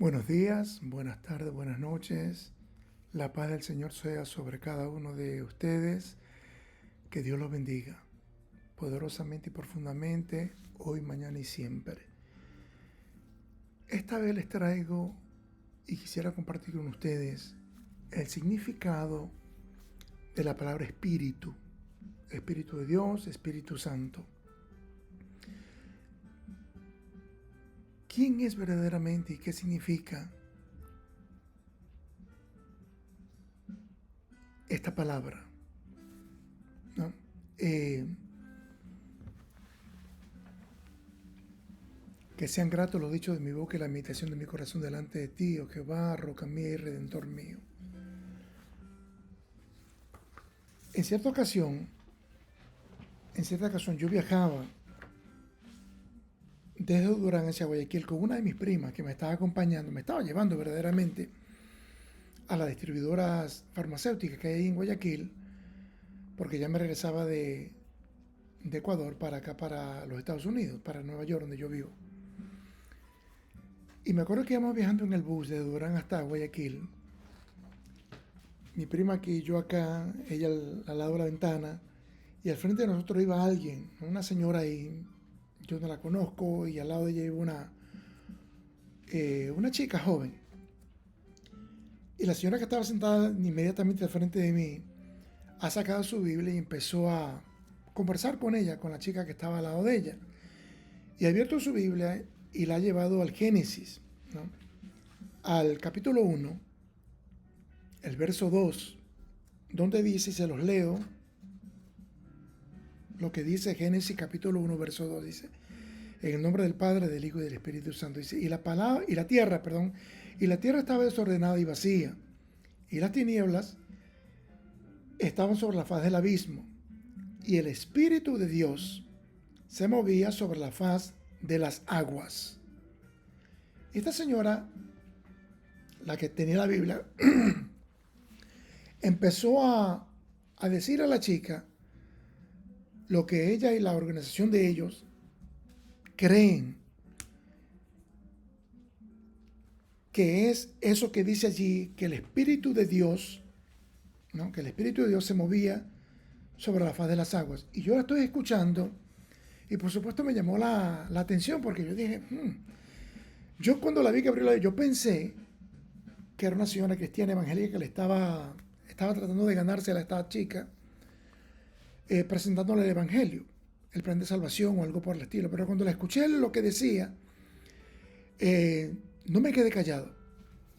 Buenos días, buenas tardes, buenas noches. La paz del Señor sea sobre cada uno de ustedes. Que Dios los bendiga poderosamente y profundamente, hoy, mañana y siempre. Esta vez les traigo y quisiera compartir con ustedes el significado de la palabra espíritu. Espíritu de Dios, Espíritu Santo. ¿Quién es verdaderamente y qué significa esta palabra? ¿No? Que sean gratos los dichos de mi boca y la meditación de mi corazón delante de ti, oh Jehová, roca mía y redentor mío. En cierta ocasión, yo viajaba desde Durán hacia Guayaquil con una de mis primas que me estaba acompañando, me estaba llevando verdaderamente a las distribuidoras farmacéuticas que hay ahí en Guayaquil, porque ya me regresaba de Ecuador para acá, para los Estados Unidos, para Nueva York, donde yo vivo. Y me acuerdo que íbamos viajando en el bus de Durán hasta Guayaquil. Mi prima aquí, yo acá, ella al lado de la ventana, y al frente de nosotros iba alguien, una señora ahí, yo no la conozco, y al lado de ella iba una chica joven. Y la señora que estaba sentada inmediatamente al frente de mí ha sacado su Biblia y empezó a conversar con ella, con la chica que estaba al lado de ella. Y ha abierto su Biblia y la ha llevado al Génesis, ¿no? Al capítulo 1, el verso 2, donde dice, y se los leo, lo que dice Génesis capítulo 1, verso 2, dice, en el nombre del Padre, del Hijo y del Espíritu Santo, dice, y la tierra estaba desordenada y vacía, y las tinieblas estaban sobre la faz del abismo, y el Espíritu de Dios se movía sobre la faz de las aguas. Y esta señora, la que tenía la Biblia, empezó a decir a la chica lo que ella y la organización de ellos creen que es eso que dice allí, que el Espíritu de Dios, ¿no? Que el Espíritu de Dios se movía sobre la faz de las aguas. Y yo la estoy escuchando y por supuesto me llamó la atención porque yo dije, yo cuando la vi que abrió la Biblia, yo pensé que era una señora cristiana evangélica que le estaba tratando de ganársela a esta chica, presentándole el evangelio, el plan de salvación o algo por el estilo. Pero cuando la escuché lo que decía, no me quedé callado.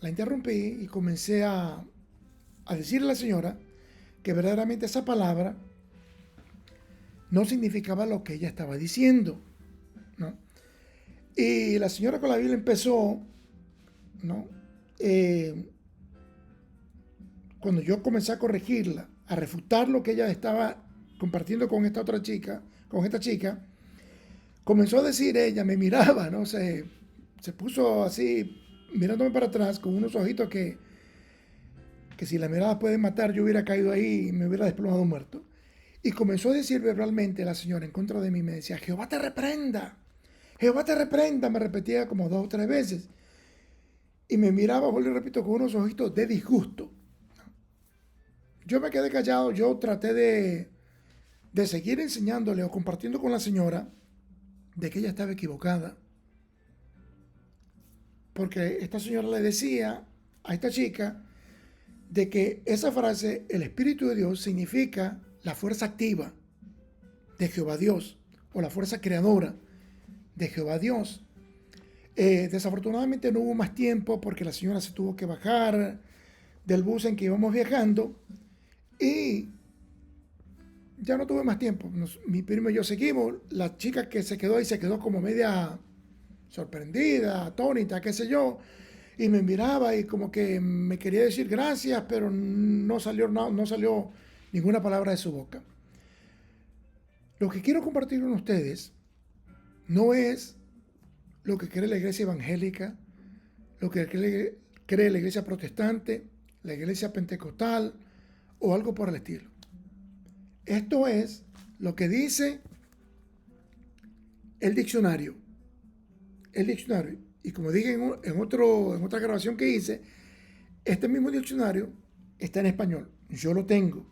La interrumpí y comencé a decirle a la señora que verdaderamente esa palabra no significaba lo que ella estaba diciendo, ¿no? Y la señora con la Biblia empezó, ¿no? Cuando yo comencé a corregirla, a refutar lo que ella estaba compartiendo con esta chica, comenzó a decir ella, me miraba, ¿no? Se puso así, mirándome para atrás, con unos ojitos que si la mirada puede matar, yo hubiera caído ahí y me hubiera desplomado muerto. Y comenzó a decir verbalmente la señora en contra de mí, me decía, Jehová te reprenda, me repetía como 2 o 3 veces. Y me miraba, vuelvo y repito, con unos ojitos de disgusto. Yo me quedé callado, yo traté de seguir enseñándole o compartiendo con la señora de que ella estaba equivocada. Porque esta señora le decía a esta chica de que esa frase, el Espíritu de Dios, significa la fuerza activa de Jehová Dios o la fuerza creadora de Jehová Dios. Desafortunadamente no hubo más tiempo porque la señora se tuvo que bajar del bus en que íbamos viajando y ya no tuve más tiempo. Mi primo y yo seguimos. La chica que se quedó ahí se quedó como media sorprendida, atónita, qué sé yo, y me miraba y como que me quería decir gracias, pero no salió ninguna palabra de su boca. Lo que quiero compartir con ustedes no es lo que cree la iglesia evangélica, lo que cree la iglesia protestante, la iglesia pentecostal o algo por el estilo. Esto es lo que dice el diccionario. Y como dije en otra grabación que hice, este mismo diccionario está en español. Yo lo tengo.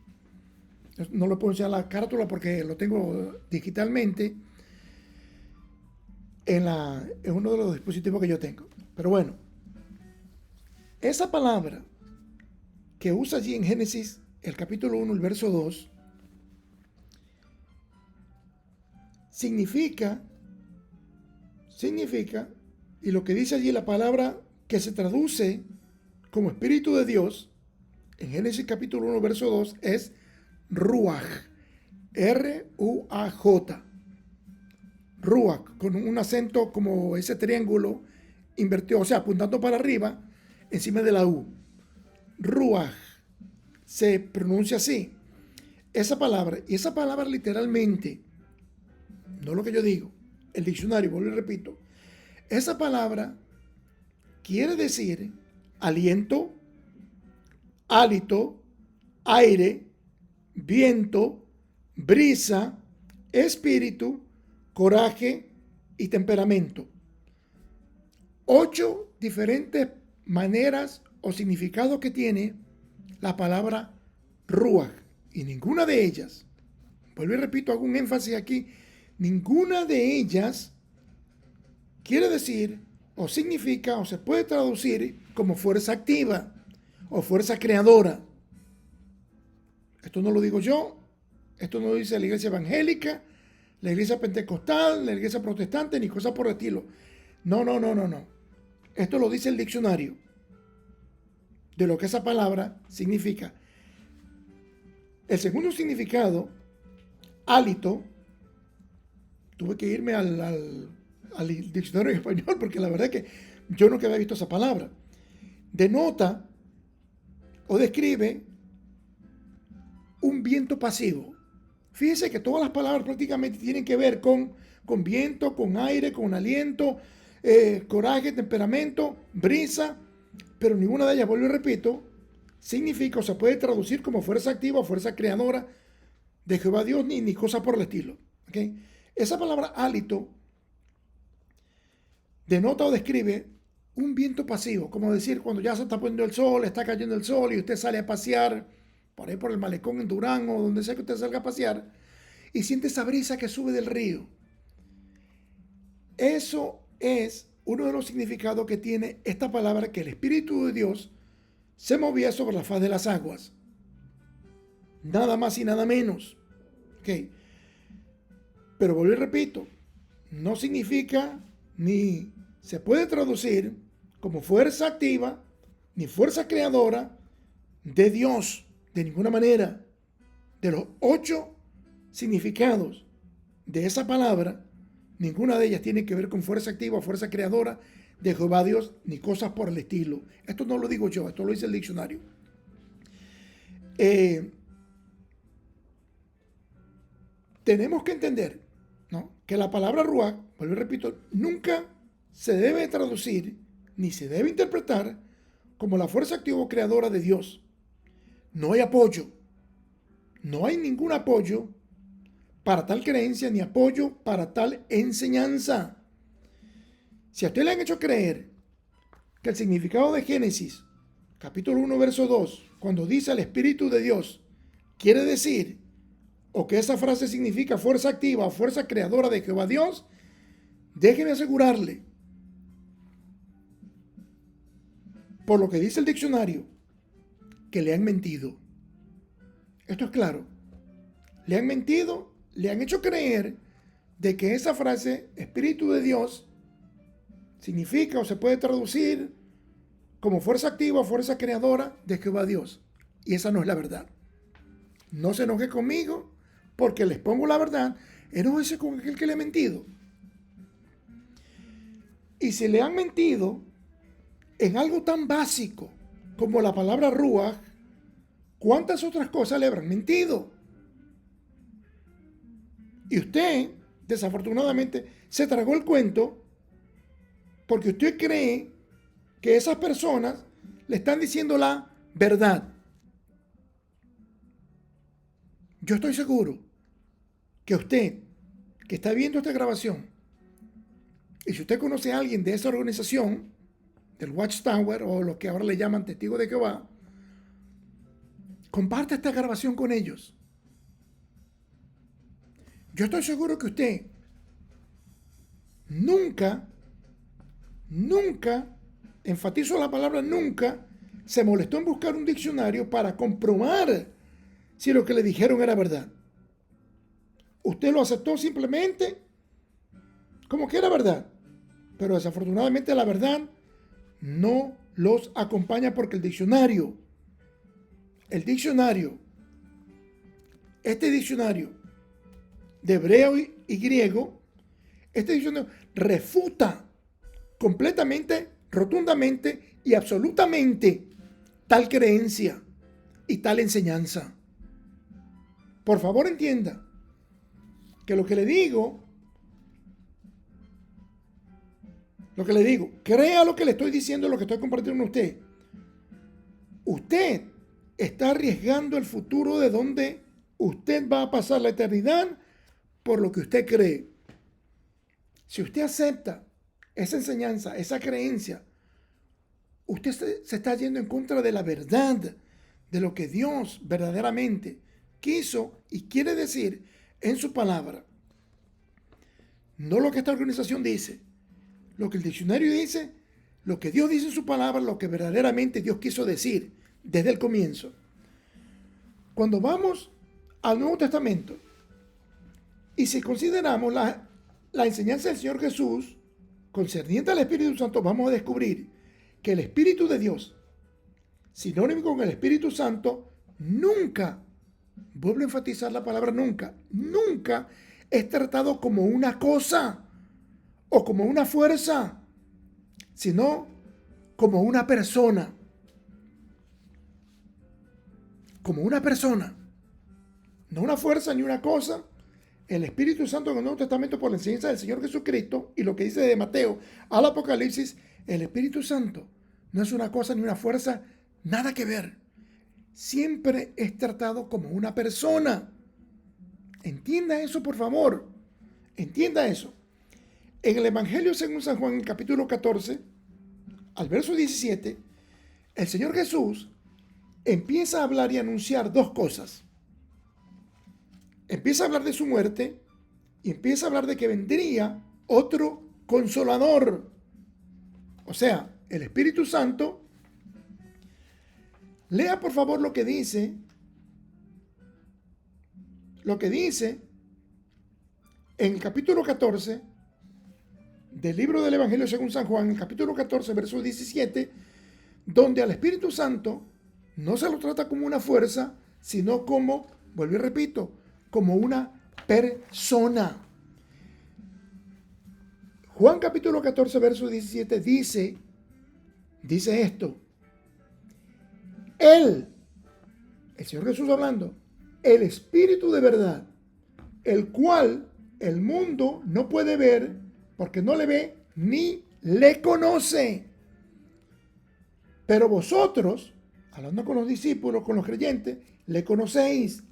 No lo puedo enseñar la carátula porque lo tengo digitalmente en uno de los dispositivos que yo tengo. Pero bueno, esa palabra que usa allí en Génesis, el capítulo 1, el verso 2, significa, y lo que dice allí la palabra que se traduce como Espíritu de Dios, en Génesis capítulo 1, verso 2, es Ruach, R-U-A-J, Ruach, con un acento como ese triángulo invertido, o sea, apuntando para arriba, encima de la U. Ruach, se pronuncia así. Esa palabra literalmente, no lo que yo digo, el diccionario, vuelvo y repito, esa palabra quiere decir aliento, hálito, aire, viento, brisa, espíritu, coraje y temperamento. 8 diferentes maneras o significados que tiene la palabra Ruach. Y ninguna de ellas, vuelvo y repito, hago un énfasis aquí, ninguna de ellas quiere decir o significa o se puede traducir como fuerza activa o fuerza creadora. Esto no lo digo yo, esto no lo dice la iglesia evangélica, la iglesia pentecostal, la iglesia protestante, ni cosas por el estilo. No. Esto lo dice el diccionario de lo que esa palabra significa. El segundo significado, hálito, tuve que irme al diccionario en español porque la verdad es que yo nunca había visto esa palabra. Denota o describe un viento pasivo. Fíjese que todas las palabras prácticamente tienen que ver con viento, con aire, con aliento, coraje, temperamento, brisa, pero ninguna de ellas, vuelvo y repito, significa o se puede traducir como fuerza activa o fuerza creadora de Jehová Dios ni cosas por el estilo. ¿Okay? Esa palabra hálito denota o describe un viento pasivo, como decir cuando ya se está poniendo el sol, está cayendo el sol y usted sale a pasear por ahí por el malecón en Durán o donde sea que usted salga a pasear y siente esa brisa que sube del río. Eso es uno de los significados que tiene esta palabra, que el Espíritu de Dios se movía sobre la faz de las aguas. Nada más y nada menos. Okay. Pero vuelvo y repito, no significa ni se puede traducir como fuerza activa ni fuerza creadora de Dios, de ninguna manera. De los 8 significados de esa palabra, ninguna de ellas tiene que ver con fuerza activa o fuerza creadora de Jehová Dios, ni cosas por el estilo. Esto no lo digo yo, esto lo dice el diccionario. Tenemos que entender, ¿no?, que la palabra Ruach, vuelvo y repito, nunca se debe traducir ni se debe interpretar como la fuerza activa o creadora de Dios. No hay apoyo. No hay ningún apoyo para tal creencia ni apoyo para tal enseñanza. Si a usted le han hecho creer que el significado de Génesis, capítulo 1, verso 2, cuando dice el Espíritu de Dios, quiere decir, o que esa frase significa fuerza activa o fuerza creadora de Jehová Dios, déjeme asegurarle, por lo que dice el diccionario, que le han mentido. Esto es claro. Le han mentido, le han hecho creer de que esa frase, Espíritu de Dios, significa o se puede traducir como fuerza activa o fuerza creadora de Jehová Dios. Y esa no es la verdad. No se enoje conmigo porque les pongo la verdad. Enójese con aquel que le ha mentido. Y si le han mentido en algo tan básico como la palabra Ruach, ¿cuántas otras cosas le habrán mentido? Y usted, desafortunadamente, se tragó el cuento porque usted cree que esas personas le están diciendo la verdad. Yo estoy seguro que usted, que está viendo esta grabación, Y si usted conoce a alguien de esa organización, del Watchtower o lo que ahora le llaman Testigos de Jehová, comparte esta grabación con ellos. Yo estoy seguro que usted nunca, enfatizo la palabra nunca, se molestó en buscar un diccionario para comprobar si lo que le dijeron era verdad. Usted lo aceptó simplemente como que era verdad. Pero desafortunadamente la verdad no los acompaña porque el diccionario, este diccionario de hebreo y griego, este diccionario refuta completamente, rotundamente y absolutamente tal creencia y tal enseñanza. Por favor, entienda que lo que le digo, crea lo que le estoy diciendo, lo que estoy compartiendo con usted. Usted está arriesgando el futuro de donde usted va a pasar la eternidad por lo que usted cree. Si usted acepta esa enseñanza, esa creencia, usted se está yendo en contra de la verdad, de lo que Dios verdaderamente quiso y quiere decir en su palabra. No lo que esta organización dice, lo que el diccionario dice, lo que Dios dice en su palabra, lo que verdaderamente Dios quiso decir desde el comienzo. Cuando vamos al Nuevo Testamento y si consideramos la enseñanza del Señor Jesús concerniente al Espíritu Santo, vamos a descubrir que el Espíritu de Dios, sinónimo con el Espíritu Santo, nunca, vuelvo a enfatizar la palabra nunca, nunca es tratado como una cosa o como una fuerza, sino como una persona. Como una persona. No una fuerza ni una cosa. El Espíritu Santo en el Nuevo Testamento, por la enseñanza del Señor Jesucristo y lo que dice de Mateo al Apocalipsis, el Espíritu Santo no es una cosa ni una fuerza, nada que ver. Siempre es tratado como una persona. Entienda eso, por favor. Entienda eso. En el Evangelio según San Juan, en el capítulo 14, al verso 17, el Señor Jesús empieza a hablar y a anunciar dos cosas. Empieza a hablar de su muerte y empieza a hablar de que vendría otro consolador. O sea, el Espíritu Santo. Lea por favor lo que dice en el capítulo 14 del libro del Evangelio según San Juan, en el capítulo 14, verso 17, donde al Espíritu Santo no se lo trata como una fuerza, sino como, vuelvo y repito, como una persona. Juan capítulo 14, verso 17 dice esto. El Señor Jesús hablando, el Espíritu de verdad, el cual el mundo no puede ver porque no le ve ni le conoce. Pero vosotros, hablando con los discípulos, con los creyentes, le conocéis,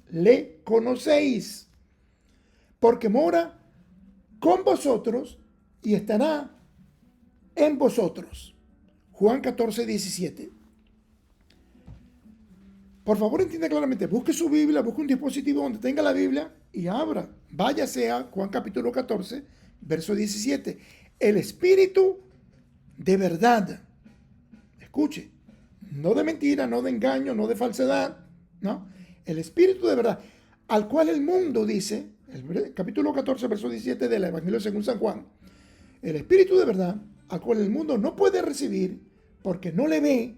porque mora con vosotros y estará en vosotros. Juan 14, 17. Por favor, entienda claramente, busque su Biblia, busque un dispositivo donde tenga la Biblia y abra. Váyase a Juan capítulo 14, verso 17. El Espíritu de verdad. Escuche, no de mentira, no de engaño, no de falsedad, ¿no? El Espíritu de verdad, al cual el mundo dice, el capítulo 14, verso 17 del Evangelio según San Juan, el Espíritu de verdad, al cual el mundo no puede recibir porque no le ve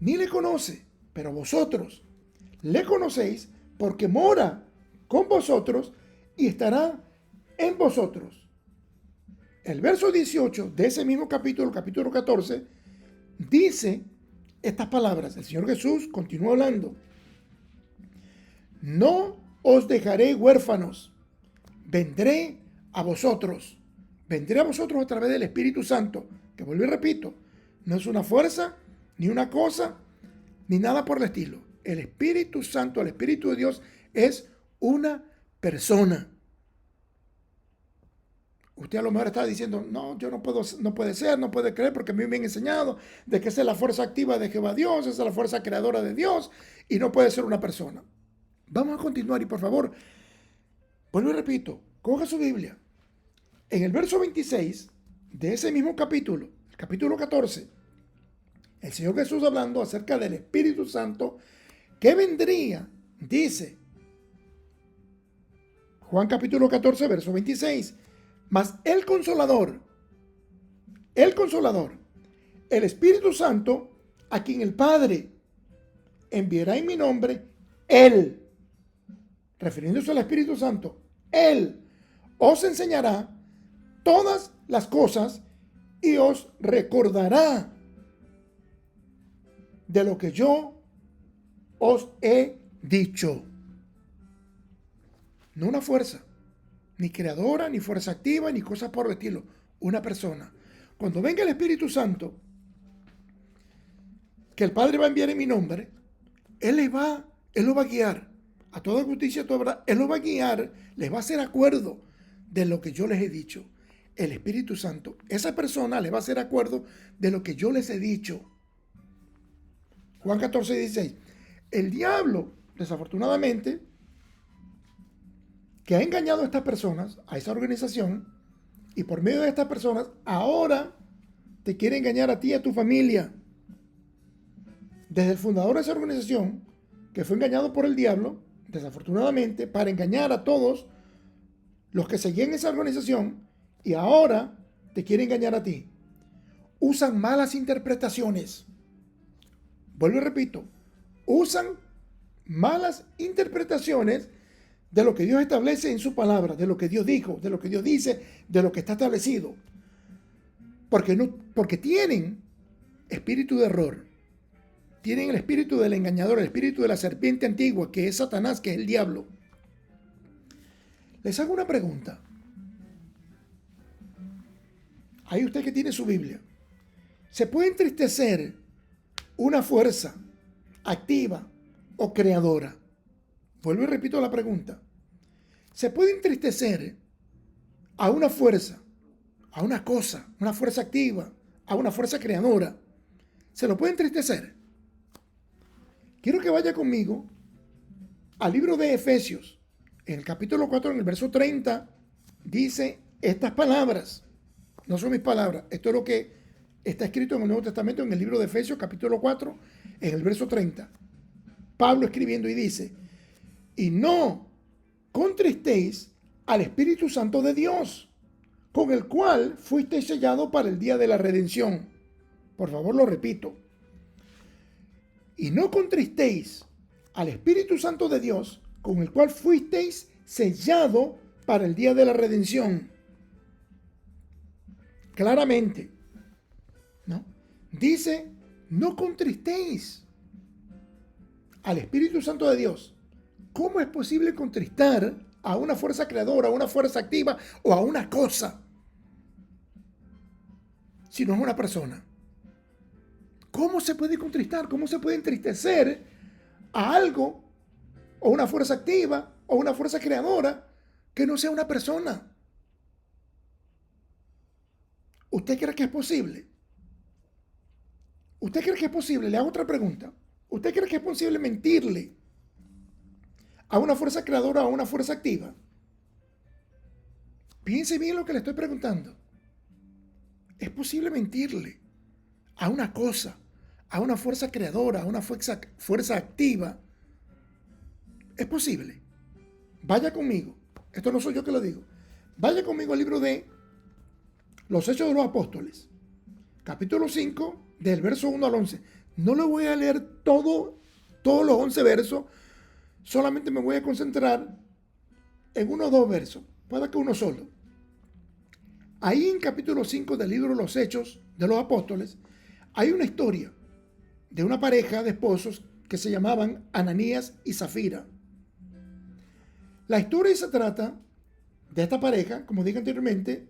ni le conoce. Pero vosotros le conocéis porque mora con vosotros y estará en vosotros. El verso 18 de ese mismo capítulo 14, dice estas palabras. El Señor Jesús continúa hablando. No os dejaré huérfanos, vendré a vosotros. Vendré a vosotros a través del Espíritu Santo, que vuelvo y repito, no es una fuerza, ni una cosa, ni nada por el estilo. El Espíritu Santo, el Espíritu de Dios, es una persona. Usted a lo mejor está diciendo, no, yo no puedo, no puede ser, no puede creer, porque a mí me han enseñado de que esa es la fuerza activa de Jehová Dios, esa es la fuerza creadora de Dios, y no puede ser una persona. Vamos a continuar y por favor, vuelvo y repito, coja su Biblia. En el verso 26 de ese mismo capítulo, el capítulo 14, el Señor Jesús hablando acerca del Espíritu Santo que vendría, dice, Juan capítulo 14, verso 26, mas el Consolador, el Espíritu Santo, a quien el Padre enviará en mi nombre, Él, refiriéndose al Espíritu Santo, Él os enseñará todas las cosas y os recordará de lo que yo os he dicho. No una fuerza, ni creadora, ni fuerza activa, ni cosas por el estilo. Una persona. Cuando venga el Espíritu Santo, que el Padre va a enviar en mi nombre, Él lo va a guiar a toda justicia, a toda verdad. Él lo va a guiar, les va a hacer acuerdo de lo que yo les he dicho. El Espíritu Santo, esa persona les va a hacer acuerdo de lo que yo les he dicho. Juan 14, 16. El diablo, desafortunadamente, que ha engañado a estas personas, a esa organización, y por medio de estas personas, ahora te quiere engañar a ti y a tu familia. Desde el fundador de esa organización, que fue engañado por el diablo, desafortunadamente, para engañar a todos los que seguían esa organización, y ahora te quiere engañar a ti. Usan malas interpretaciones. Vuelvo y repito, usan malas interpretaciones de lo que Dios establece en su palabra, de lo que Dios dijo, de lo que Dios dice, de lo que está establecido. Porque tienen espíritu de error. Tienen el espíritu del engañador, el espíritu de la serpiente antigua, que es Satanás, que es el diablo. Les hago una pregunta. Ahí usted que tiene su Biblia. ¿Se puede entristecer una fuerza activa o creadora? Vuelvo y repito la pregunta. ¿Se puede entristecer a una fuerza, a una cosa, una fuerza activa, a una fuerza creadora? ¿Se lo puede entristecer? Quiero que vaya conmigo al libro de Efesios. En el capítulo 4, en el verso 30, dice estas palabras. No son mis palabras. Esto es lo que está escrito en el Nuevo Testamento, en el libro de Efesios, capítulo 4, en el verso 30. Pablo escribiendo y dice, y no contristéis al Espíritu Santo de Dios, con el cual fuisteis sellados para el día de la redención. Por favor, lo repito. Y no contristéis al Espíritu Santo de Dios, con el cual fuisteis sellados para el día de la redención. Claramente, ¿no? Dice, no contristéis al Espíritu Santo de Dios. ¿Cómo es posible contristar a una fuerza creadora, a una fuerza activa o a una cosa si no es una persona? ¿Cómo se puede contristar? ¿Cómo se puede entristecer a algo o una fuerza activa o una fuerza creadora que no sea una persona? ¿Usted cree que es posible? ¿Usted cree que es posible? Le hago otra pregunta. ¿Usted cree que es posible mentirle a una fuerza creadora o a una fuerza activa? Piense bien lo que le estoy preguntando. ¿Es posible mentirle a una cosa, a una fuerza creadora, a una fuerza activa? ¿Es posible? Vaya conmigo. Esto no soy yo que lo digo. Vaya conmigo al libro de Los Hechos de los Apóstoles, capítulo 5, del verso 1 al 11. No le voy a leer todos los 11 versos, solamente me voy a concentrar en uno o dos versos, puede que uno solo. Ahí en capítulo 5 del libro de Los Hechos de los Apóstoles, hay una historia de una pareja de esposos que se llamaban Ananías y Zafira. La historia se trata de esta pareja, como dije anteriormente,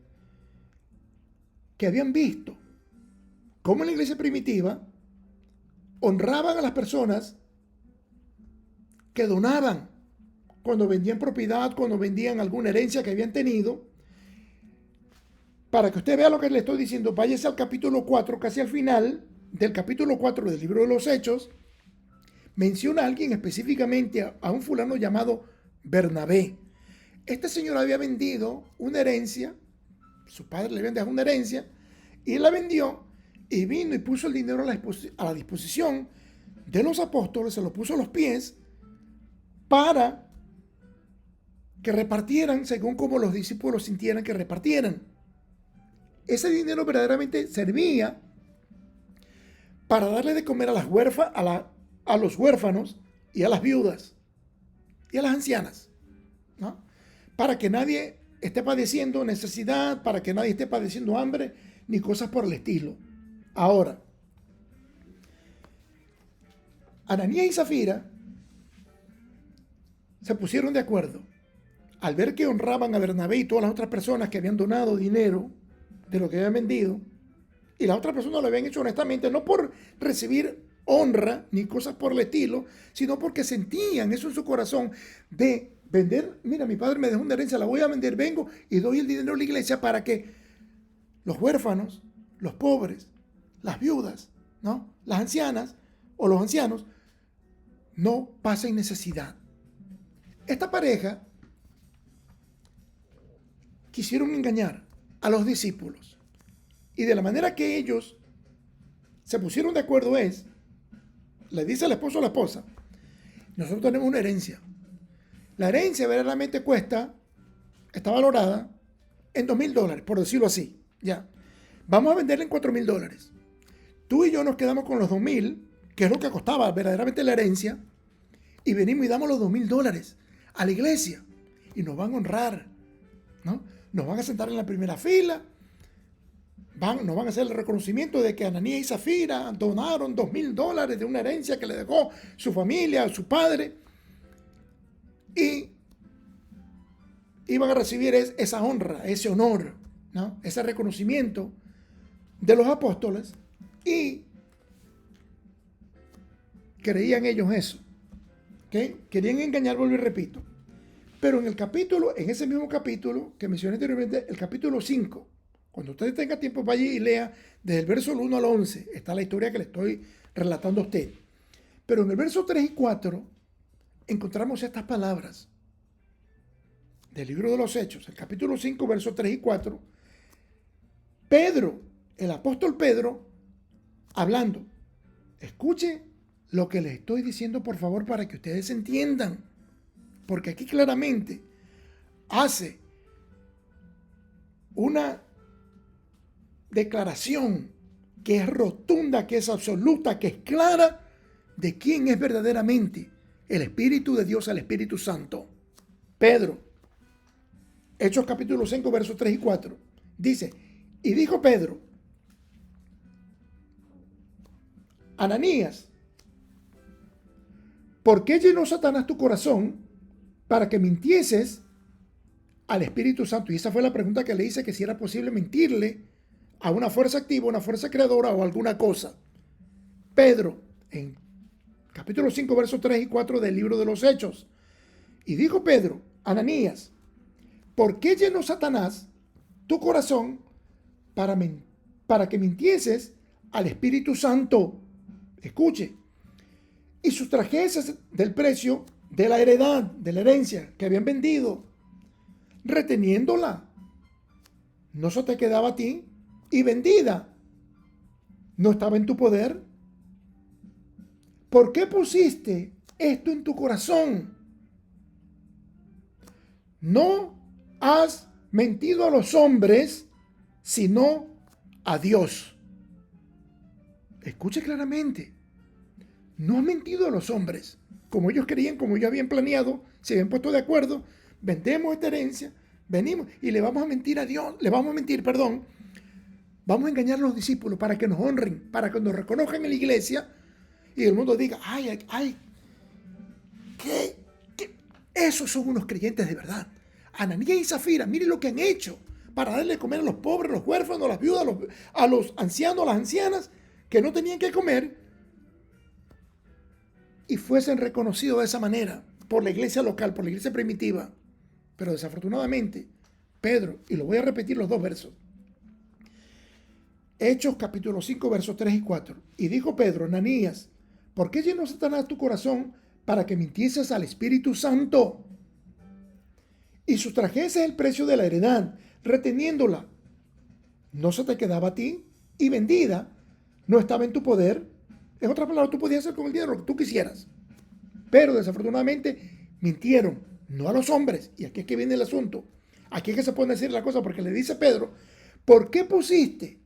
que habían visto cómo en la iglesia primitiva honraban a las personas que donaban cuando vendían propiedad, cuando vendían alguna herencia que habían tenido. para que usted vea lo que le estoy diciendo, váyase al capítulo 4, casi al final del capítulo 4 del libro de los Hechos, menciona a alguien específicamente, a un fulano llamado Bernabé. Este señor había vendido una herencia, su padre le había dejado una herencia, y la vendió, y vino y puso el dinero a la disposición de los apóstoles, se lo puso a los pies, para que repartieran según como los discípulos sintieran que repartieran. Ese dinero verdaderamente servía para darle de comer a los huérfanos y a las viudas y a las ancianas, ¿no? Para que nadie esté padeciendo necesidad, para que nadie esté padeciendo hambre, ni cosas por el estilo. Ahora, Ananías y Zafira se pusieron de acuerdo al ver que honraban a Bernabé y todas las otras personas que habían donado dinero de lo que habían vendido, y las otras personas lo habían hecho honestamente, no por recibir honra ni cosas por el estilo, sino porque sentían eso en su corazón de vender. Mira, mi padre me dejó una herencia, la voy a vender, vengo y doy el dinero a la iglesia para que los huérfanos, los pobres, las viudas, ¿no?, las ancianas o los ancianos no pasen necesidad. Esta pareja quisieron engañar a los discípulos, y de la manera que ellos se pusieron de acuerdo le dice el esposo a la esposa: nosotros tenemos una herencia. La herencia verdaderamente está valorada en $2,000, por decirlo así. Ya. Vamos a venderla en $4,000. Tú y yo nos quedamos con los 2,000, que es lo que costaba verdaderamente la herencia, y venimos y damos los $2,000 a la iglesia, y nos van a honrar, ¿no? Nos van a sentar en la primera fila, nos van a hacer el reconocimiento de que Ananías y Zafira donaron $2,000 de una herencia que le dejó su familia, su padre, y iban a recibir esa honra, ese honor, ¿no?, ese reconocimiento de los apóstoles, y creían ellos eso, ¿okay? Querían engañar, vuelvo y repito. Pero en ese mismo capítulo que mencioné anteriormente, el capítulo 5, cuando usted tenga tiempo, vaya y lea desde el verso 1 al 11, está la historia que le estoy relatando a usted. Pero en el verso 3 y 4 encontramos estas palabras del libro de los Hechos, el capítulo 5, versos 3 y 4. Pedro, el apóstol Pedro, hablando. Escuche lo que les estoy diciendo, por favor, para que ustedes entiendan. Porque aquí claramente hace una declaración que es rotunda, que es absoluta, que es clara de quién es verdaderamente el Espíritu de Dios, el Espíritu Santo. Pedro, Hechos capítulo 5, versos 3 y 4, dice: y dijo Pedro: Ananías, ¿por qué llenó Satanás tu corazón para que mintieses al Espíritu Santo? Y esa fue la pregunta que le hice, que si era posible mentirle a una fuerza activa, una fuerza creadora o alguna cosa. Pedro, en capítulo 5, versos 3 y 4 del libro de los Hechos. Y dijo Pedro: Ananías, ¿por qué llenó Satanás tu corazón para que mintieses al Espíritu Santo? Escuche. Y sustrajeses del precio de la heredad, de la herencia que habían vendido, reteniéndola. ¿No se te quedaba a ti? Y vendida, ¿no estaba en tu poder? ¿Por qué pusiste esto en tu corazón? No has mentido a los hombres, sino a Dios. Escuche claramente. No has mentido a los hombres, como ellos querían, como ellos habían planeado, se habían puesto de acuerdo. Vendemos esta herencia, venimos y le vamos a mentir a Dios, vamos a engañar a los discípulos para que nos honren, para que nos reconozcan en la iglesia y el mundo diga: ay, ¿qué? Esos son unos creyentes de verdad. Ananías y Zafira, miren lo que han hecho para darle de comer a los pobres, a los huérfanos, a las viudas, a los ancianos, a las ancianas que no tenían que comer, y fuesen reconocidos de esa manera por la iglesia local, por la iglesia primitiva. Pero desafortunadamente, Pedro, y lo voy a repetir los dos versos, Hechos capítulo 5, versos 3 y 4. Y dijo Pedro, Ananías, ¿por qué llenó Satanás tu corazón para que mintieses al Espíritu Santo y sustrajeses el precio de la heredad, reteniéndola? ¿No se te quedaba a ti? Y vendida, ¿no estaba en tu poder? En otras palabras, tú podías hacer con el dinero lo que tú quisieras. Pero desafortunadamente mintieron, no a los hombres. Y aquí es que viene el asunto. Aquí es que se puede decir la cosa, porque le dice Pedro, ¿por qué pusiste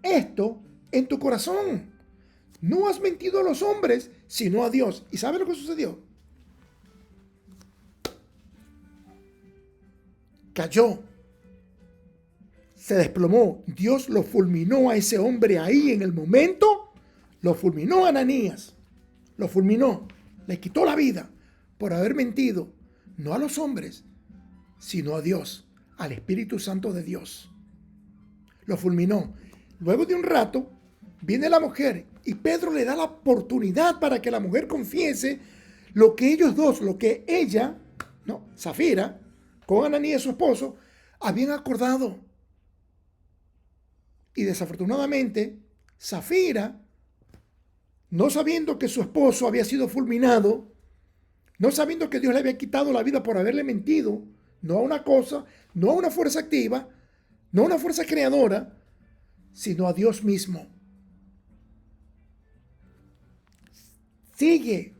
esto en tu corazón? No has mentido a los hombres, sino a Dios. ¿Y sabe lo que sucedió? Cayó, se desplomó. Dios lo fulminó a ese hombre ahí en el momento. Lo fulminó a Ananías. Lo fulminó. Le quitó la vida por haber mentido, no a los hombres, sino a Dios, al Espíritu Santo de Dios. Lo fulminó. Luego de un rato, viene la mujer y Pedro le da la oportunidad para que la mujer confiese lo que ellos dos, lo que ella, no, Safira, con Ananías su esposo, habían acordado. Y desafortunadamente, Safira, no sabiendo que su esposo había sido fulminado, no sabiendo que Dios le había quitado la vida por haberle mentido, no a una cosa, no a una fuerza activa, no a una fuerza creadora, sino a Dios mismo. Sigue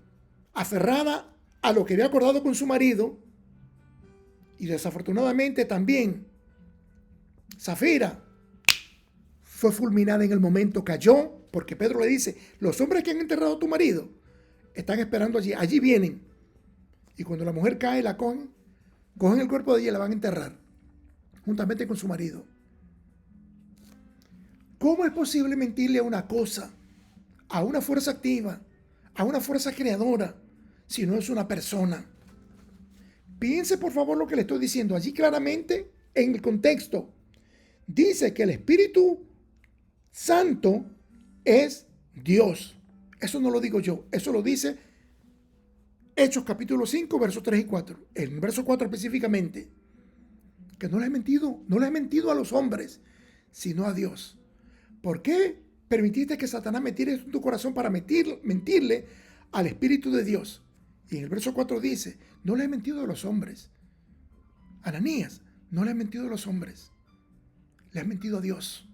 aferrada a lo que había acordado con su marido, y desafortunadamente también Safira fue fulminada en el momento, cayó, porque Pedro le dice, los hombres que han enterrado a tu marido están esperando allí, allí vienen. Y cuando la mujer cae, la cogen el cuerpo de ella y la van a enterrar, juntamente con su marido. ¿Cómo es posible mentirle a una cosa, a una fuerza activa, a una fuerza creadora, si no es una persona? Piense por favor lo que le estoy diciendo. Allí claramente, en el contexto, dice que el Espíritu Santo es Dios. Eso no lo digo yo, eso lo dice Hechos capítulo 5, versos 3 y 4. En el verso 4 específicamente, que no le he mentido a los hombres, sino a Dios. ¿Por qué permitiste que Satanás metiera en tu corazón para mentirle al Espíritu de Dios? Y en el verso 4 dice, no le he mentido a los hombres. Ananías, no le he mentido a los hombres, le has mentido a Dios.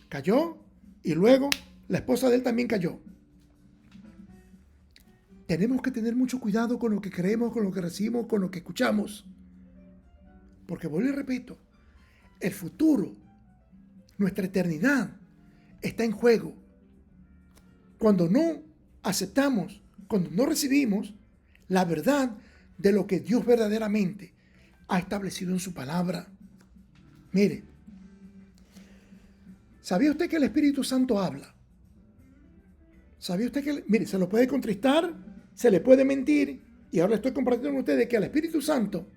Cayó y luego la esposa de él también cayó. Tenemos que tener mucho cuidado con lo que creemos, con lo que recibimos, con lo que escuchamos. Porque vuelvo y repito, el futuro, nuestra eternidad está en juego. Cuando no aceptamos, cuando no recibimos la verdad de lo que Dios verdaderamente ha establecido en su palabra. Mire, ¿sabía usted que el Espíritu Santo habla? ¿Sabía usted que, mire, se lo puede contristar, se le puede mentir, y ahora estoy compartiendo con ustedes que el Espíritu Santo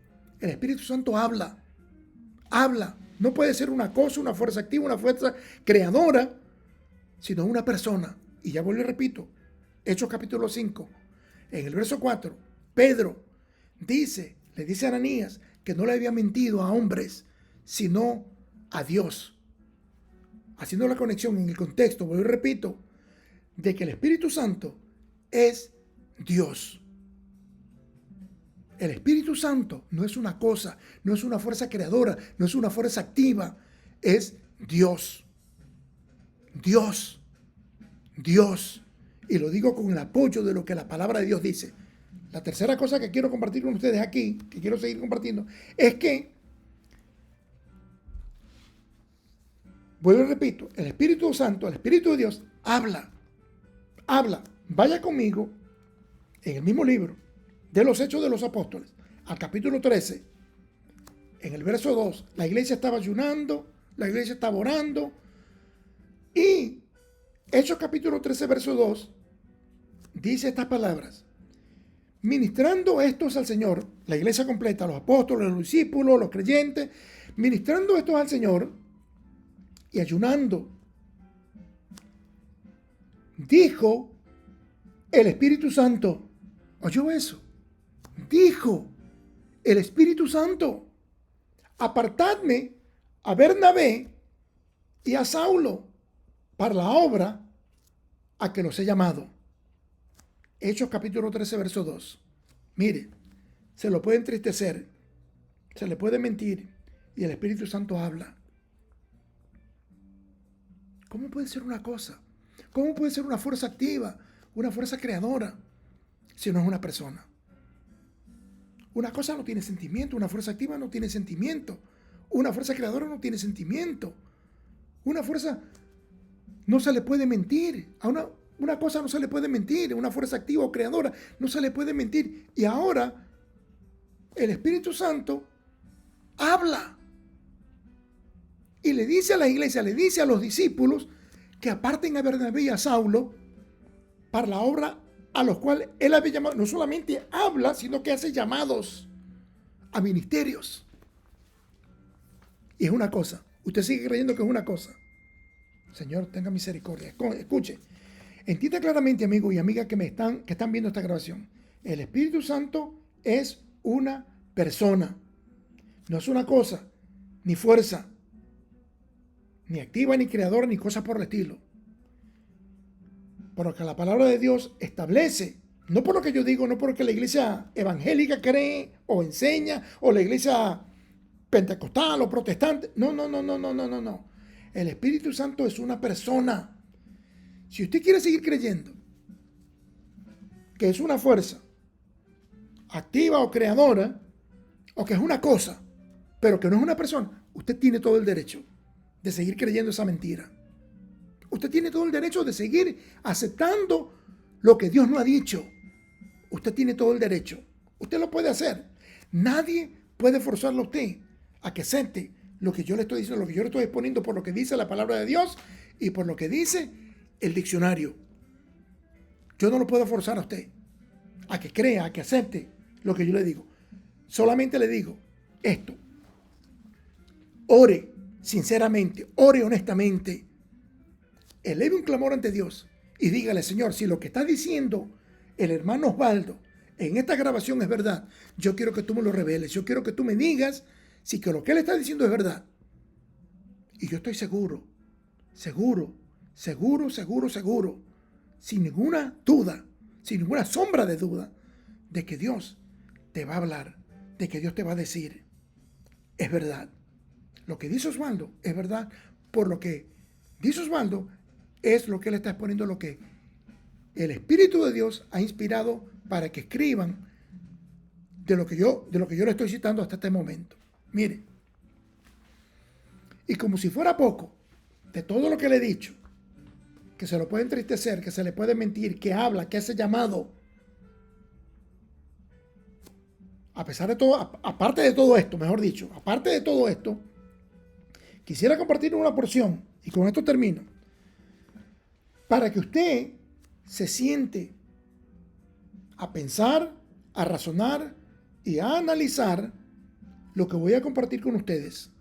habla, no puede ser una cosa, una fuerza activa, una fuerza creadora, sino una persona. Y ya vuelvo y repito, Hechos capítulo 5, en el verso 4, Pedro le dice a Ananías que no le había mentido a hombres, sino a Dios. Haciendo la conexión en el contexto, vuelvo y repito, de que el Espíritu Santo es Dios. El Espíritu Santo no es una cosa, no es una fuerza creadora, no es una fuerza activa, es Dios. Dios. Dios. Y lo digo con el apoyo de lo que la palabra de Dios dice. La tercera cosa que quiero compartir con ustedes aquí, que quiero seguir compartiendo, es que, vuelvo y repito, el Espíritu Santo, el Espíritu de Dios, habla. Vaya conmigo en el mismo libro de los Hechos de los Apóstoles, al capítulo 13, en el verso 2, la iglesia estaba ayunando, la iglesia estaba orando, y Hechos capítulo 13, verso 2, dice estas palabras: ministrando estos al Señor, la iglesia completa, los apóstoles, los discípulos, los creyentes, ministrando estos al Señor y ayunando, dijo el Espíritu Santo. ¿Oyó eso? Dijo el Espíritu Santo: apartadme a Bernabé y a Saulo para la obra a que los he llamado. Hechos capítulo 13, verso 2. Mire, se lo puede entristecer, se le puede mentir y el Espíritu Santo habla. ¿Cómo puede ser una cosa? ¿Cómo puede ser una fuerza activa, una fuerza creadora, si no es una persona? Una cosa no tiene sentimiento, una fuerza activa no tiene sentimiento, una fuerza creadora no tiene sentimiento, una fuerza no se le puede mentir, a una cosa no se le puede mentir, una fuerza activa o creadora no se le puede mentir. Y ahora el Espíritu Santo habla y le dice a la iglesia, le dice a los discípulos que aparten a Bernabé y a Saulo para la obra a los cuales él había llamado. No solamente habla, sino que hace llamados a ministerios. Y es una cosa. Usted sigue creyendo que es una cosa. Señor, tenga misericordia. Escuche. Entienda claramente, amigo y amiga que están viendo esta grabación. El Espíritu Santo es una persona. No es una cosa, ni fuerza, ni activa, ni creadora, ni cosa por el estilo. Porque la palabra de Dios establece, no por lo que yo digo, no por lo que la iglesia evangélica cree o enseña, o la iglesia pentecostal o protestante. No. El Espíritu Santo es una persona. Si usted quiere seguir creyendo que es una fuerza activa o creadora, o que es una cosa, pero que no es una persona, usted tiene todo el derecho de seguir creyendo esa mentira. Usted tiene todo el derecho de seguir aceptando lo que Dios no ha dicho. Usted tiene todo el derecho. Usted lo puede hacer. Nadie puede forzarlo a usted a que acepte lo que yo le estoy diciendo, lo que yo le estoy exponiendo por lo que dice la palabra de Dios y por lo que dice el diccionario. Yo no lo puedo forzar a usted a que crea, a que acepte lo que yo le digo. Solamente le digo esto. Ore sinceramente, ore honestamente. Eleve un clamor ante Dios y dígale, Señor, si lo que está diciendo el hermano Osvaldo en esta grabación es verdad, yo quiero que tú me lo reveles, yo quiero que tú me digas si que lo que él está diciendo es verdad. Y yo estoy seguro, sin ninguna duda, sin ninguna sombra de duda, de que Dios te va a hablar, de que Dios te va a decir, es verdad. Lo que dice Osvaldo es verdad, por lo que dice Osvaldo es lo que él está exponiendo, lo que el Espíritu de Dios ha inspirado para que escriban de lo que yo le estoy citando hasta este momento. Mire, y como si fuera poco, de todo lo que le he dicho, que se lo puede entristecer, que se le puede mentir, que habla, que hace llamado, a pesar de todo, aparte de todo esto, mejor dicho, aparte de todo esto, quisiera compartir una porción, y con esto termino, para que usted se siente a pensar, a razonar y a analizar lo que voy a compartir con ustedes.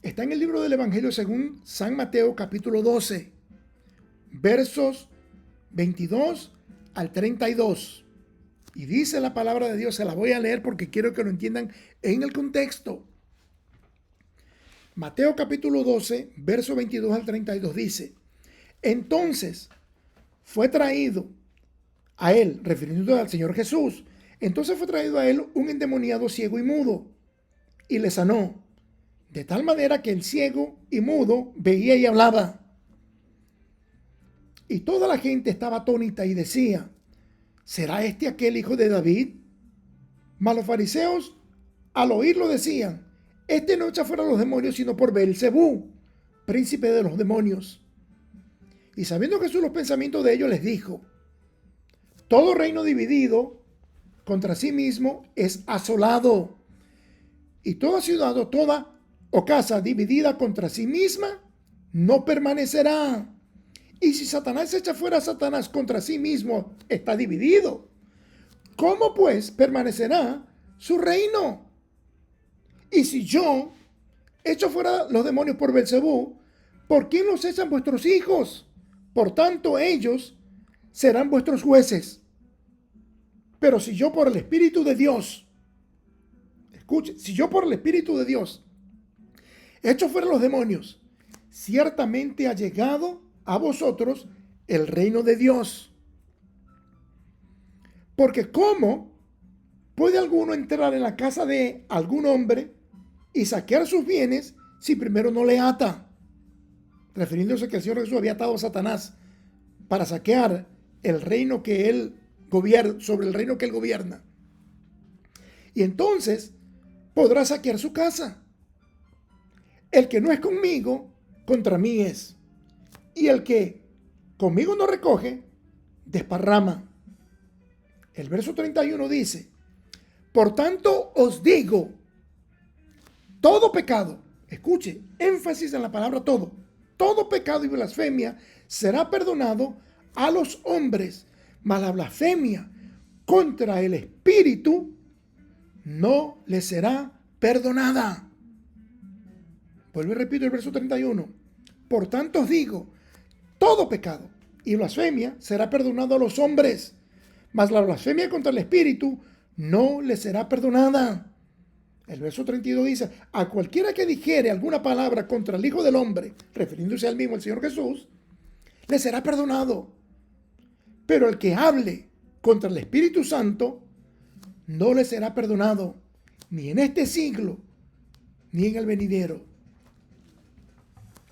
Está en el libro del Evangelio según San Mateo capítulo 12, versos 22 al 32. Y dice la palabra de Dios, se la voy a leer porque quiero que lo entiendan en el contexto. Mateo capítulo 12, verso 22 al 32 dice, entonces fue traído a él, refiriéndose al Señor Jesús, entonces fue traído a él un endemoniado ciego y mudo, y le sanó, de tal manera que el ciego y mudo veía y hablaba. Y toda la gente estaba atónita y decía, ¿será este aquel hijo de David? Mas los fariseos al oírlo decían, este no echa fuera a los demonios sino por Beelzebú, príncipe de los demonios. Y sabiendo Jesús los pensamientos de ellos les dijo, todo reino dividido contra sí mismo es asolado, y toda ciudad o toda o casa dividida contra sí misma no permanecerá. Y si Satanás echa fuera a Satanás contra sí mismo, está dividido. ¿Cómo pues permanecerá su reino? Y si yo echo fuera los demonios por Beelzebú, ¿por quién los echan vuestros hijos? Por tanto, ellos serán vuestros jueces. Pero si yo por el Espíritu de Dios, escuche, si yo por el Espíritu de Dios Hechos fuera los demonios, ciertamente ha llegado a vosotros el reino de Dios. Porque ¿cómo puede alguno entrar en la casa de algún hombre y saquear sus bienes si primero no le ata? Refiriéndose que el Señor Jesús había atado a Satanás para saquear el reino que él gobierna, sobre el reino que él gobierna. Y entonces podrá saquear su casa. El que no es conmigo, contra mí es. Y el que conmigo no recoge, desparrama. El verso 31 dice: por tanto os digo, todo pecado, escuche, énfasis en la palabra todo pecado y blasfemia será perdonado a los hombres, mas la blasfemia contra el Espíritu no le será perdonada. Vuelvo y repito el verso 31. Por tanto os digo, todo pecado y blasfemia será perdonado a los hombres, mas la blasfemia contra el Espíritu no le será perdonada. El verso 32 dice: a cualquiera que dijere alguna palabra contra el Hijo del Hombre, refiriéndose al mismo, el Señor Jesús, le será perdonado. Pero el que hable contra el Espíritu Santo, no le será perdonado, ni en este siglo, ni en el venidero.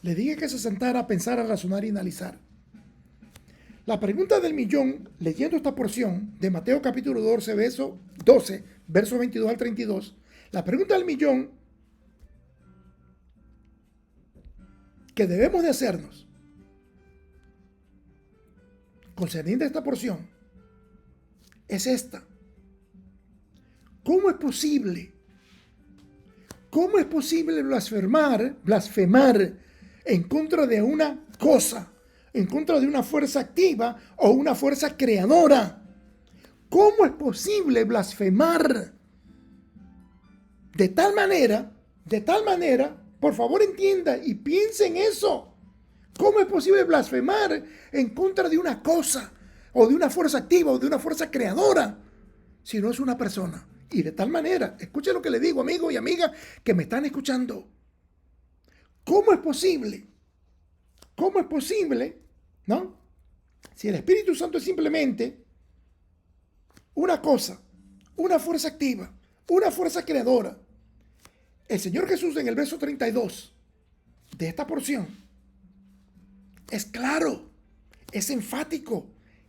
Le dije que se sentara a pensar, a razonar y analizar. La pregunta del millón, leyendo esta porción de Mateo capítulo 12, verso 22 al 32, la pregunta del millón que debemos de hacernos concerniente a esta porción es esta: ¿cómo es posible blasfemar en contra de una cosa, en contra de una fuerza activa o una fuerza creadora? ¿Cómo es posible blasfemar de tal manera, por favor entienda y piense en eso? ¿Cómo es posible blasfemar en contra de una cosa o de una fuerza activa o de una fuerza creadora si no es una persona? Y de tal manera, escuche lo que le digo, amigo y amiga que me están escuchando. ¿Cómo es posible? ¿Cómo es posible, no? Si el Espíritu Santo es simplemente una cosa, una fuerza activa, una fuerza creadora. El Señor Jesús en el verso 32 de esta porción es claro, es enfático,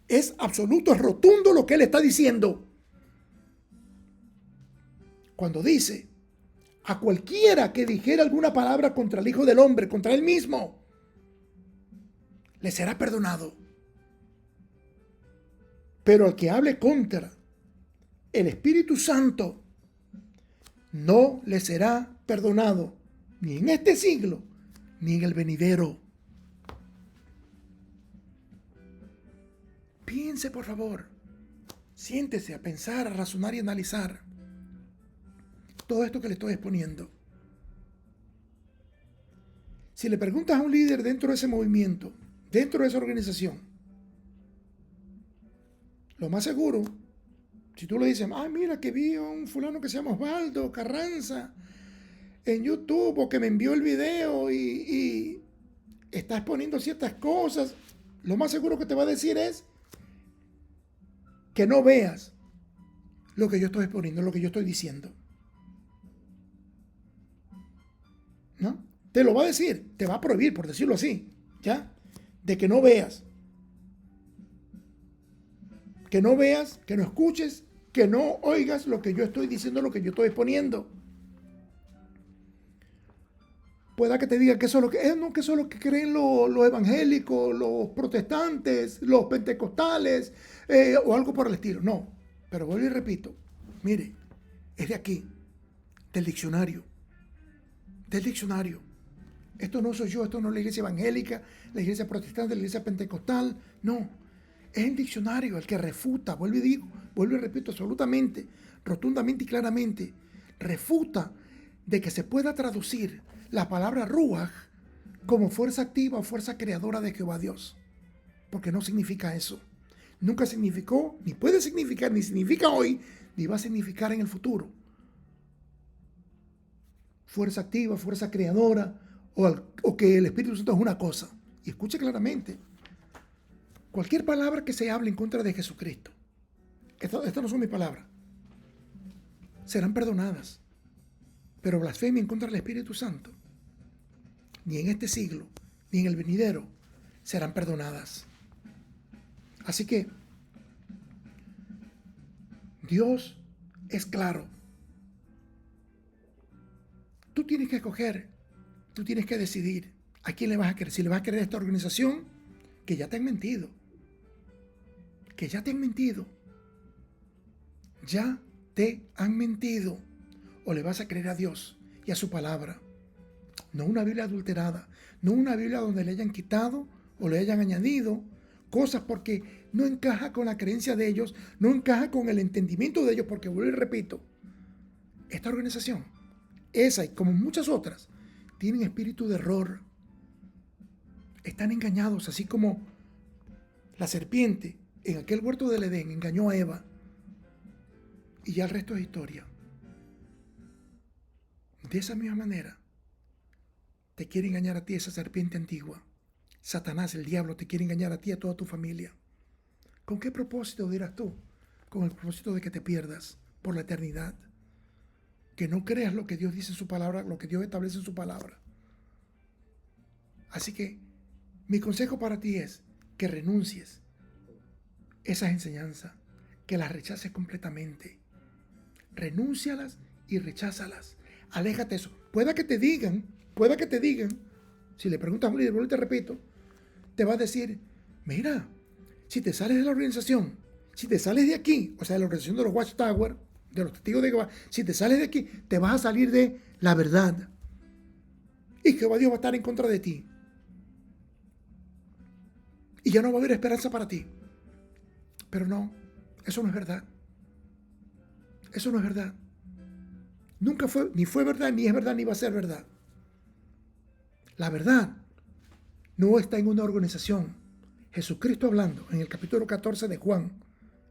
es absoluto, es rotundo lo que Él está diciendo. Cuando dice: a cualquiera que dijera alguna palabra contra el Hijo del Hombre, contra Él mismo, le será perdonado. Pero al que hable contra el Espíritu Santo, no le será perdonado, ni en este siglo, ni en el venidero. Piense, por favor. Siéntese a pensar, a razonar y analizar todo esto que le estoy exponiendo. Si le preguntas a un líder dentro de ese movimiento, dentro de esa organización, lo más seguro, si tú le dices: mira que vi a un fulano que se llama Osvaldo Carranza en YouTube, o que me envió el video y está exponiendo ciertas cosas, lo más seguro que te va a decir es que no veas lo que yo estoy exponiendo, lo que yo estoy diciendo. ¿No? Te lo va a decir, te va a prohibir, por decirlo así, ¿ya? De que no veas, que no escuches, que no oigas lo que yo estoy diciendo, lo que yo estoy exponiendo. Pueda que te diga que eso es lo que es, no, que eso es lo que creen los evangélicos, los protestantes, los pentecostales, o algo por el estilo. No, pero vuelvo y repito, mire, es de aquí, del diccionario. Esto no soy yo, esto no es la iglesia evangélica, la iglesia protestante, la iglesia pentecostal, no. Es el diccionario el que refuta, vuelvo y repito, absolutamente, rotundamente y claramente, refuta de que se pueda traducir la palabra ruaj como fuerza activa o fuerza creadora de Jehová Dios. Porque no significa eso. Nunca significó, ni puede significar, ni significa hoy, ni va a significar en el futuro. fuerza activa, fuerza creadora, o que el Espíritu Santo es una cosa. Y escuche claramente, cualquier palabra que se hable en contra de Jesucristo, estas no son mis palabras, serán perdonadas. Pero blasfemia en contra del Espíritu Santo, ni en este siglo, ni en el venidero, serán perdonadas. Así que Dios es claro. Tú tienes que escoger, tú tienes que decidir a quién le vas a querer. Si le vas a querer a esta organización, que ya te han mentido. Que ya te han mentido. Ya te han mentido. O le vas a creer a Dios y a su palabra. No una Biblia adulterada. No una Biblia donde le hayan quitado o le hayan añadido cosas porque no encaja con la creencia de ellos, no encaja con el entendimiento de ellos, porque vuelvo y repito, esta organización, esa y como muchas otras, tienen espíritu de error. Están engañados, así como la serpiente en aquel huerto del Edén engañó a Eva. Y ya el resto es historia. De esa misma manera, te quiere engañar a ti esa serpiente antigua. Satanás, el diablo, te quiere engañar a ti y a toda tu familia. ¿Con qué propósito dirás tú? Con el propósito de que te pierdas por la eternidad. Que no creas lo que Dios dice en su palabra, lo que Dios establece en su palabra. Así que mi consejo para ti es que renuncies esas enseñanzas, que las rechaces completamente. Renúncialas y recházalas. Aléjate de eso. Pueda que te digan, si le preguntas a un líder, te repito, te va a decir, mira, si te sales de la organización, si te sales de aquí, o sea, de la organización de los Watchtower, de los testigos de Jehová, si te sales de aquí, te vas a salir de la verdad. Y Jehová Dios va a estar en contra de ti. Y ya no va a haber esperanza para ti. Pero no, eso no es verdad. Eso no es verdad. Nunca fue, ni fue verdad, ni es verdad, ni va a ser verdad. La verdad no está en una organización. Jesucristo hablando en el capítulo 14 de Juan,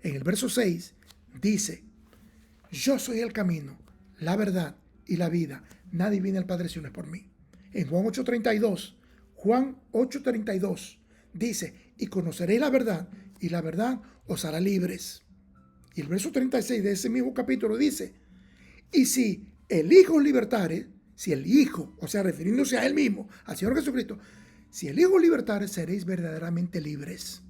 en el verso 6, dice, yo soy el camino, la verdad y la vida. Nadie viene al Padre si no es por mí. En Juan 8:32 dice, y conoceréis la verdad, y la verdad os hará libres. Y el verso 36 de ese mismo capítulo dice, y si el Hijo os libertare, si el Hijo, o sea, refiriéndose a Él mismo, al Señor Jesucristo, si el Hijo os libertare, seréis verdaderamente libres.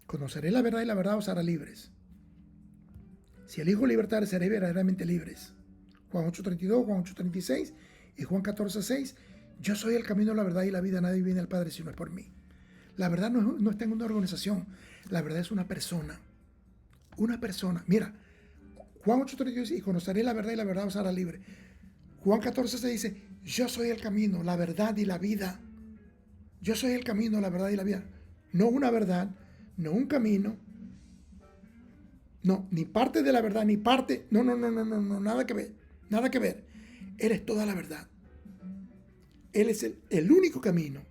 Conoceréis la verdad y la verdad os hará libres. Si el Hijo os libertare, seréis verdaderamente libres. Juan 8:32, Juan 8:36 y Juan 14:6. Yo soy el camino, la verdad y la vida. Nadie viene al Padre si no es por mí. La verdad no está en una organización. La verdad es una persona. Una persona. Mira, Juan 8:32, y conoceréis la verdad y la verdad os hará libre. Juan 14:6 dice, yo soy el camino, la verdad y la vida. Yo soy el camino, la verdad y la vida. No una verdad, no un camino. No, ni parte de la verdad, ni parte. No, nada que ver. Nada que ver. Él es toda la verdad. Él es el único camino.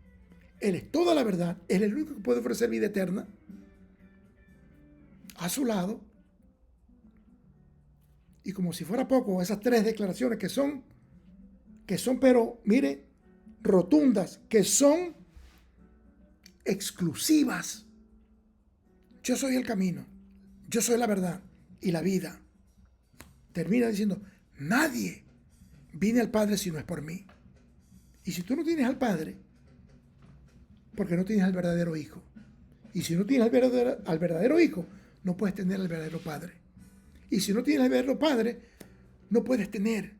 Él es toda la verdad. Él es el único que puede ofrecer vida eterna. A su lado. Y como si fuera poco, esas tres declaraciones que son, pero mire, rotundas, que son exclusivas. Yo soy el camino, yo soy la verdad y la vida. Termina diciendo, nadie viene al Padre si no es por mí. Y si tú no tienes al Padre, porque no tienes al verdadero Hijo. Y si no tienes al verdadero Hijo, no puedes tener al verdadero Padre. Y si no tienes al verdadero Padre, no puedes tener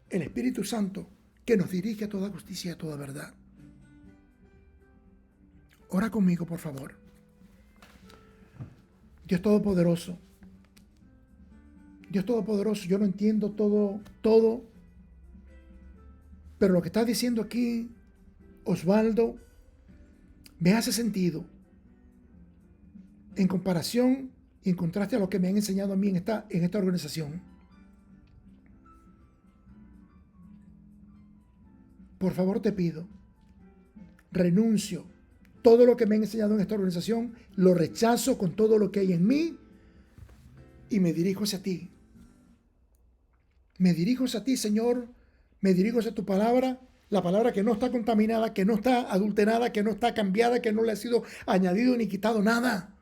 el Espíritu Santo que nos dirige a toda justicia y a toda verdad. Ora conmigo, por favor. Dios Todopoderoso. Dios Todopoderoso, yo no entiendo todo, pero lo que está diciendo aquí Osvaldo me hace sentido en comparación y en contraste a lo que me han enseñado a mí en esta organización. Por favor te pido, renuncio. Todo lo que me han enseñado en esta organización, lo rechazo con todo lo que hay en mí y me dirijo hacia ti. Me dirijo a ti, Señor, me dirijo a tu palabra, la palabra que no está contaminada, que no está adulterada, que no está cambiada, que no le ha sido añadido ni quitado nada.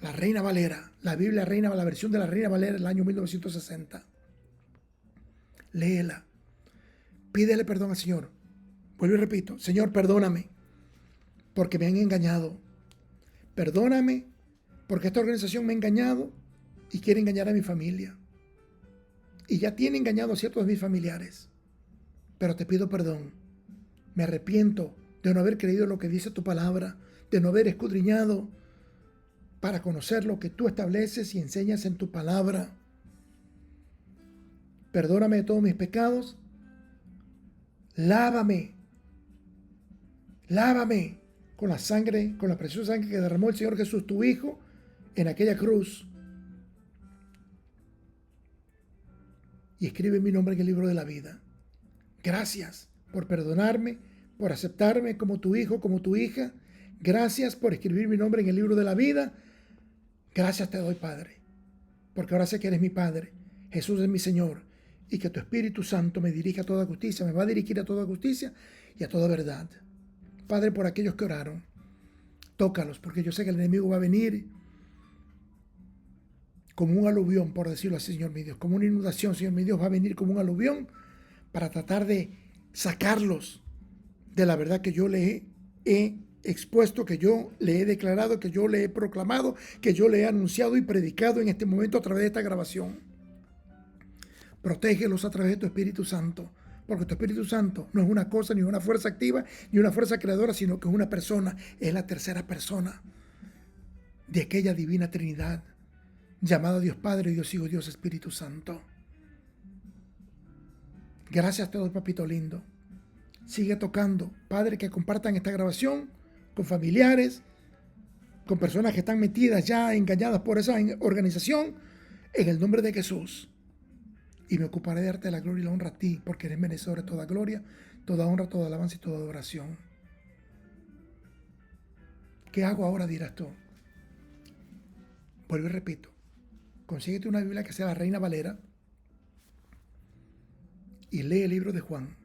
La Reina Valera, la Biblia Reina, la versión de la Reina Valera del año 1960. Léela. Pídele perdón al Señor. Vuelvo y repito, Señor, perdóname porque me han engañado. Perdóname porque esta organización me ha engañado y quiere engañar a mi familia. Y ya tiene engañado a ciertos de mis familiares. Pero te pido perdón. Me arrepiento de no haber creído lo que dice tu palabra, de no haber escudriñado para conocer lo que tú estableces y enseñas en tu palabra. Perdóname de todos mis pecados. Lávame. Lávame con la sangre, con la preciosa sangre que derramó el Señor Jesús, tu Hijo, en aquella cruz. Y escribe mi nombre en el libro de la vida. Gracias por perdonarme, por aceptarme como tu hijo, como tu hija. Gracias por escribir mi nombre en el libro de la vida. Gracias te doy, Padre, porque ahora sé que eres mi Padre. Jesús es mi Señor y que tu Espíritu Santo me dirija a toda justicia, me va a dirigir a toda justicia y a toda verdad. Padre, por aquellos que oraron, tócalos, porque yo sé que el enemigo va a venir como un aluvión, por decirlo así, Señor mi Dios, como una inundación, Señor mi Dios, va a venir como un aluvión para tratar de sacarlos de la verdad que yo le he expuesto, que yo le he declarado, que yo le he proclamado, que yo le he anunciado y predicado en este momento a través de esta grabación. Protégelos a través de tu Espíritu Santo, porque tu Espíritu Santo no es una cosa, ni una fuerza activa, ni una fuerza creadora, sino que es una persona, es la tercera persona de aquella divina Trinidad, llamada Dios Padre, Dios Hijo, Dios Espíritu Santo. Gracias a todos, papito lindo. Sigue tocando, Padre, que compartan esta grabación con familiares, con personas que están metidas ya, engañadas por esa organización, en el nombre de Jesús. Y me ocuparé de darte la gloria y la honra a ti, porque eres merecedor de toda gloria, toda honra, toda alabanza y toda adoración. ¿Qué hago ahora? Dirás tú. Vuelvo y repito. Consíguete una Biblia que sea la Reina Valera y lee el libro de Juan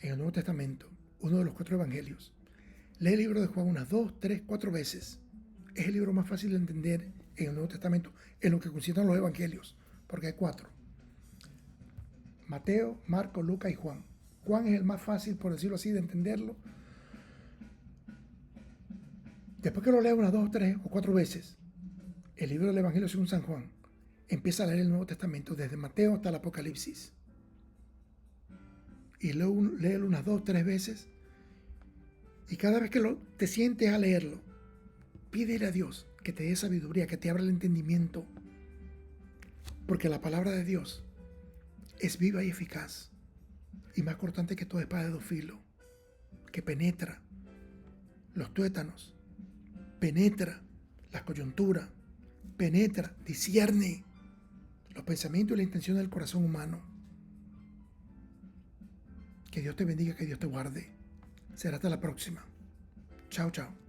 en el Nuevo Testamento, uno de los 4 evangelios. Lee el libro de Juan unas 2, 3, 4 veces. Es el libro más fácil de entender en el Nuevo Testamento, en lo que concierne a los evangelios, porque hay 4. Mateo, Marcos, Lucas y Juan. Juan es el más fácil, por decirlo así, de entenderlo. Después que lo lea unas 2, 3 o 4 veces, el libro del Evangelio según San Juan, empieza a leer el Nuevo Testamento desde Mateo hasta el Apocalipsis. Y léelo unas 2, 3 veces. Y cada vez que te sientes a leerlo, pídele a Dios que te dé sabiduría, que te abra el entendimiento. Porque la palabra de Dios es viva y eficaz. Y más cortante que toda espada de 2 filos. Que penetra los tuétanos. Penetra las coyunturas. Penetra, discierne los pensamientos y la intención del corazón humano. Que Dios te bendiga, que Dios te guarde. Será hasta la próxima. Chao, chao.